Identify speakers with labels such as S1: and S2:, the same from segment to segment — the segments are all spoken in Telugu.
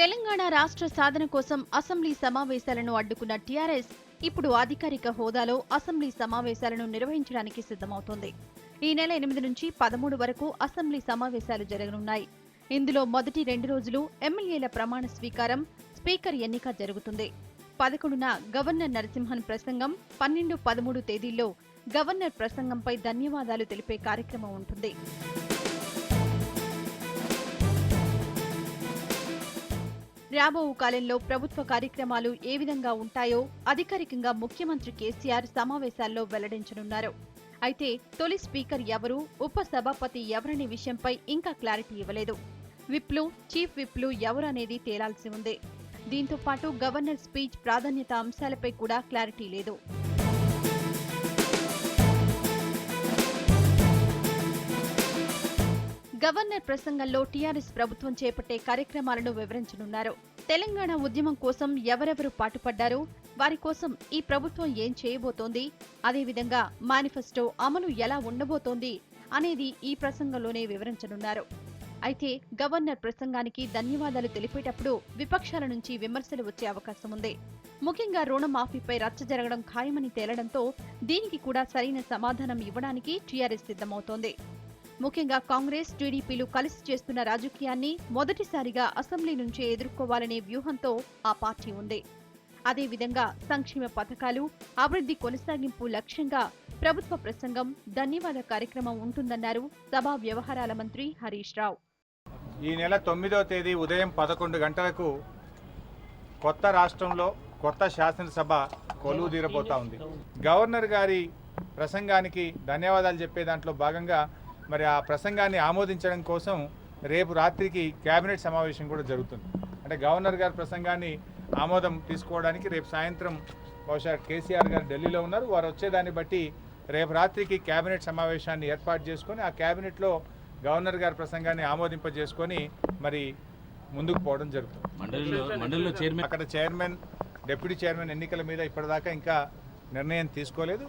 S1: తెలంగాణ రాష్ట్ర సాధన కోసం అసెంబ్లీ సమావేశాలను అడ్డుకున్న టీఆర్ఎస్ ఇప్పుడు అధికారిక హోదాలో అసెంబ్లీ సమావేశాలను నిర్వహించడానికి సిద్ధమవుతోంది. ఈ నెల 8 నుంచి 13 వరకు అసెంబ్లీ సమావేశాలు జరగనున్నాయి. ఇందులో మొదటి 2 రోజులు ఎమ్మెల్యేల ప్రమాణ స్వీకారం, స్పీకర్ ఎన్నిక జరుగుతుంది. 11న గవర్నర్ నరసింహన్ ప్రసంగం, 12, 13 తేదీల్లో గవర్నర్ ప్రసంగంపై ధన్యవాదాలు తెలిపే కార్యక్రమం ఉంటుంది. రాబో కాలంలో ప్రభుత్వ కార్యక్రమాలు ఏ విధంగా ఉంటాయో అధికారికంగా ముఖ్యమంత్రి కేసీఆర్ సమావేశాల్లో వెల్లడించనున్నారు. అయితే తొలి స్పీకర్ ఎవరు, ఉప సభాపతి ఎవరనే విషయంపై ఇంకా క్లారిటీ ఇవ్వలేదు. విప్లు, చీఫ్ విప్లు ఎవరు అనేది తేలాల్సి ఉంది. దీంతో పాటు గవర్నర్ స్పీచ్ ప్రాధాన్యత అంశాలపై కూడా క్లారిటీ లేదు. గవర్నర్ ప్రసంగంలో టీఆర్ఎస్ ప్రభుత్వం చేపట్టే కార్యక్రమాలను వివరించనున్నారు. తెలంగాణ ఉద్యమం కోసం ఎవరెవరు పాటుపడ్డారు, వారి కోసం ఈ ప్రభుత్వం ఏం చేయబోతోంది, అదేవిధంగా మేనిఫెస్టో అమలు ఎలా ఉండబోతోంది అనేది ఈ ప్రసంగంలోనే వివరించనున్నారు. అయితే గవర్నర్ ప్రసంగానికి ధన్యవాదాలు తెలిపేటప్పుడు విపక్షాల నుంచి విమర్శలు వచ్చే అవకాశం ఉంది. ముఖ్యంగా రుణమాఫీపై రచ్చ జరగడం ఖాయమని తేలడంతో దీనికి కూడా సరైన సమాధానం ఇవ్వడానికి టీఆర్ఎస్ సిద్ధమవుతోంది. ముఖ్యంగా కాంగ్రెస్, టీడీపీలు కలిసి చేస్తున్న రాజకీయాన్ని మొదటిసారిగా అసెంబ్లీ నుంచే ఎదుర్కోవాలనే వ్యూహంతో ఆ పార్టీ ఉంది. అదేవిధంగా సంక్షేమ పథకాలు, అభివృద్ధి కొనసాగింపు లక్ష్యంగా ప్రభుత్వ ప్రసంగం, ధన్యవాద కార్యక్రమం ఉంటుందన్నారు సభా వ్యవహారాల మంత్రి హరీష్ రావు.
S2: ఈ నెల 9వ తేదీ ఉదయం 11 గంటలకు కొత్త రాష్ట్రంలో కొత్త శాసనసభ కొలువుదీరబోతా ఉంది. గవర్నర్ గారి ప్రసంగానికి ధన్యవాదాలు చెప్పే దాంట్లో భాగంగా మరి ఆ ప్రసంగాన్ని ఆమోదించడం కోసం రేపు రాత్రికి కేబినెట్ సమావేశం కూడా జరుగుతుంది. అంటే గవర్నర్ గారి ప్రసంగాన్ని ఆమోదం తీసుకోవడానికి రేపు సాయంత్రం బహుశా కేసీఆర్ గారు ఢిల్లీలో ఉన్నారు. వారు వచ్చేదాన్ని బట్టి రేపు రాత్రికి కేబినెట్ సమావేశాన్ని ఏర్పాటు చేసుకొని ఆ కేబినెట్లో గవర్నర్ గారి ప్రసంగాన్ని ఆమోదింపజేసుకొని మరి ముందుకు పోవడం జరుగుతుంది. అక్కడ చైర్మన్, డిప్యూటీ చైర్మన్ ఎన్నికల మీద ఇప్పటిదాకా ఇంకా నిర్ణయం తీసుకోలేదు.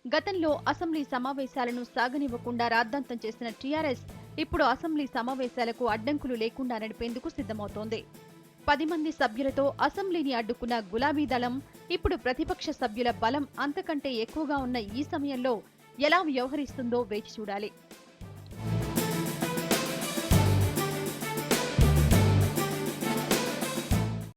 S1: గతంలో అసెంబ్లీ సమావేశాలను సాగనివ్వకుండా రాద్ధాంతం చేసిన టీఆర్ఎస్ ఇప్పుడు అసెంబ్లీ సమావేశాలకు అడ్డంకులు లేకుండా నడిపేందుకు సిద్ధమవుతోంది. 10 మంది సభ్యులతో అసెంబ్లీని అడ్డుకున్న గులాబీ దళం ఇప్పుడు ప్రతిపక్ష సభ్యుల బలం అంతకంటే ఎక్కువగా ఉన్న ఈ సమయంలో ఎలా వ్యవహరిస్తుందో వేచి చూడాలి.